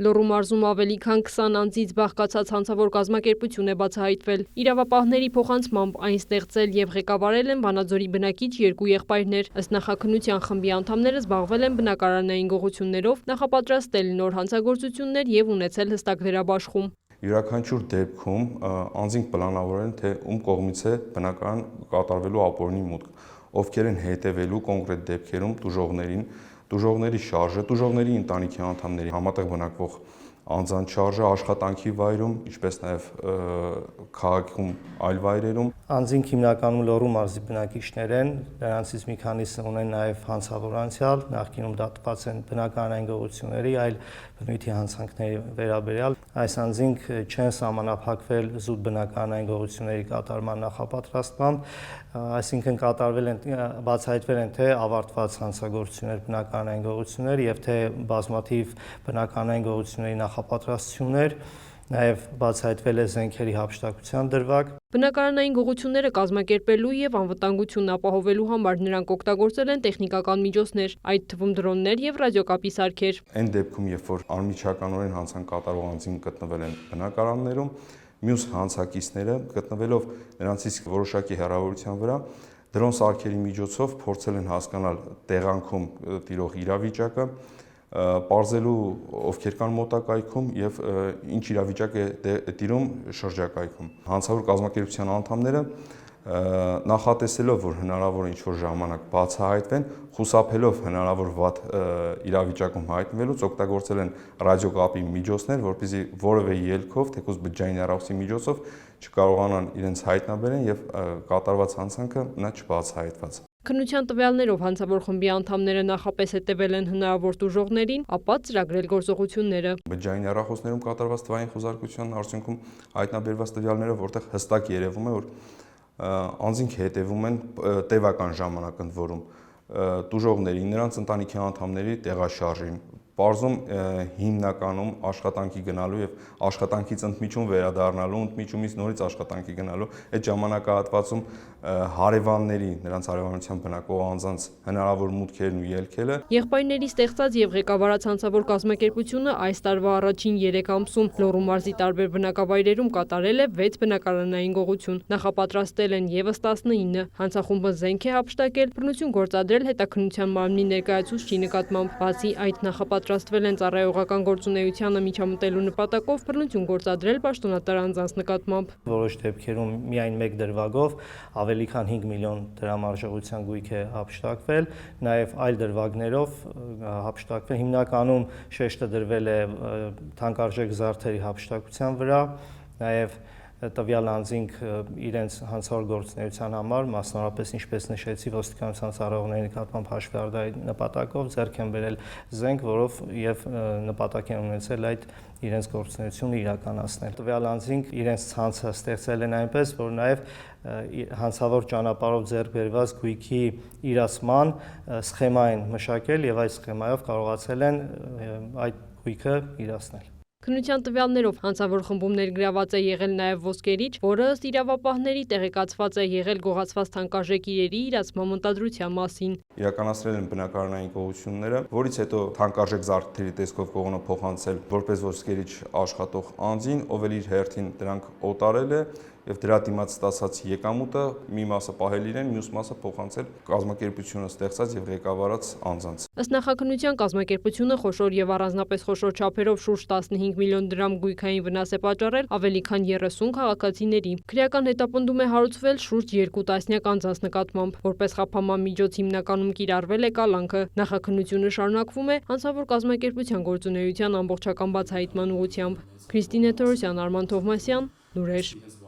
Լոռու մարզում ավելի քան 20 անձից բաղկացած հանցավոր կազմակերպություն է բացահայտվել։ Իրավապահների փոխանցմամբ այն ստեղծել եւ ղեկավարել են Վանաձորի բնակիչ երկու եղբայրներ։ Ըստ նախաքննության խմբի անդամները զբաղվել են բնակարանային գողություններով, նախապատրաստել նոր հանցագործություններ եւ ունեցել հստակ վերաբաշխում։ Յուրաքանչյուր դեպքում անձինք պլանավորել են, թե ում կողմից է բնակարան կատարվելու ապօրինի մուտք, ովքեր են հետևելու կոնկրետ դեպքերում տուժողներին, տուժողների շարժը, տուժողների ընտանիքի անդամների համատեղ բնակվող անձանց շարժը աշխատանքի վայրում, ինչպես նաև քաղաքում այլ վայրերում։ Անձինք հիմնականում Լոռու մարզի բնակիչներ են, նրանցից մի քանիսը ունեն նաև հանցավոր անցյալ, նախկինում դատված են բնակարանային գողությունների, այլ բնույթի հանցանքների վերաբերյալ։ Այս անձինք չեն սահմանափակվել զուտ բնակարանային գողությունների կատարման նախապատրաստմամբ, այսինքն բացահայտվել են թե ավարտված հանցագործություններ, բնակարանային գողություններ եւ թե բազմաթիվ բնակարանային գողությունների նախապատրաստություններ, նաև բացահայտվել է զենքերի հափշտակության դրվագ։ Բնակարանային գողությունները կազմակերպելու եւ անվտանգությունն ապահովելու համար նրանք օգտագործել են տեխնիկական միջոցներ, այդ թվում դրոններ եւ ռադիոկապի սարքեր։ Այն դեպքում, երբ որ անմիջականորեն հանցանք կատարող անձինք գտնվել են բնակարաններում, մյուս հանցակիցները գտնվելով նրանցից որոշակի հեռավորության վրա, դրոն սարքերի միջոցով փորձել են հասկանալ տեղանքում տիրող իրավիճակը, պարզելու ովքեր կան մոտակայքում եւ ինչ իրավիճակ է տիրում շրջակայքում։ Հանցավոր կազմակերպության անդամները նախատեսելով, որ հնարավոր է ինչ-որ ժամանակ բացահայտվեն, խուսափելով հնարավոր վատ իրավիճակում հայտնվելուց, օգտագործել են ռադիոկապի միջոցներ, որպեսզի որևէ ելքով, թեկուզ բջջային հեռախոսի միջոցով չկարողանան իրենց հայտնաբերեն եւ կատարված հանցանքը նա չբացահայտված։ Քննության տվյալներով հանցավոր խմբի անդամները նախապես հետևել են հնարավոր տուժողներին, ապա ծրագրել գործողությունները։ Բջջային հեռախոսներում կատարված թվային խոզարկության արդյունքում հայտնաբերված տվյալները, որտեղ հստակ երևում է, որ անձինք հետևում են տևական ժամանակ ընդ որում տուժողներին, նրանց ընտանիքի անդամների տեղաշարժին, պարզում հիմնականում աշխատանքի գնալու եւ աշխատանքից ընդմիջում վերադառնալու, ընդմիջումից նորից աշխատանքի գնալու այդ ժամանակահատվածում հարևանների, նրանց հարևանությամբ բնակվող անձանց հնարավոր մուտքերն ու ելքերը։ Եղբայրների ստեղծած եւ ղեկավարած հանցավոր կազմակերպությունը այս տարվա առաջին 3 ամսում Լոռու մարզի տարբեր բնակավայրերում կատարել է 6 բնակարանային գողություն, նախապատրաստել են եւս 19, հանցախումբը զենք է հափշտակել, բռնություն գործադրել հետաքննության մարմնի ներկայացուցչի նկատմամբ, բացի այդ նախապատրաստվել են ծառայողական գործունեությանը միջամտելու նպատակով բռնություն գործադրել պաշտոնատար անձանց նկատմամբ։ Որոշ դեպքերում միայն մեկ դրվագով ավելի քան 5 միլիոն դրամ արժողության գույք է հափշտակվել, նաև այլ դրվագներով հափշտակվել, հիմնականում շեշտը դրվել է թանկարժեք զարդերի հափշտակության վրա, նաև տվյալ անձինք իրենց հանցավոր գործունեության համար, մասնավորապես ինչպես նշեցի, ոստիկանության ծառայողների նկատմամբ հաշվեհարդարի նպատակով ձեռք են բերել զենք, որով եւ նպատակ են ունեցել այդ իրենց գործունեությունը իրականացնել։ Տվյալ անձինք իրենց ցանցը ստեղծել են այնպես, որ նաև հանցավոր ճանապարհով ձեռք բերված գույքի իրացման սխեմա են մշակել եւ այդ սխեմայով կարողացել են այդ գույքը իրացնել։ Քննության տվյալներով հանցավոր խմբում ներգրաված է եղել նաև ոսկերիչ, որը ըստ իրավապահների տեղեկացված է եղել գողացված թանկարժեք իրերի իրացման մտադրության մասին։ Իրականացրել են բնակարանային գողությունները, որից հետո թանկարժեք զարդերի տեսքով կողմը փոխանցել որպես ոսկերիչ աշխատող անձին, ով էլ իր հերթին դրանք օտարել է եւ դրա դիմաց ստացած եկամուտը մի մասը պահել իրեն, մյուս մասը փոխանցել կազմակերպությունը ստեղծած եւ ղեկավարած անձանց։ Ըստ նախաքննության կազմակերպությունը խոշոր եւ առանձնապես խոշոր չափերով շուրջ 15 միլիոն դրամ գույքային վնաս է պատճառել ավելի քան 30 քաղաքացիների։ Քրեական հետապնդում է հարուցվել շուրջ 2 տասնյակ անձանց նկատմամբ, որպես խափանման միջոց հիմնականում կիրառվել է կալանքը։ Նախաքննությունը շարունակվում է հանցավոր կազմակերպության գործունեության ամբողջական բացահայտման ուղղությամբ։ Քրիստինե Թորոսյան, Արման Թովմասյան, Լուրեր։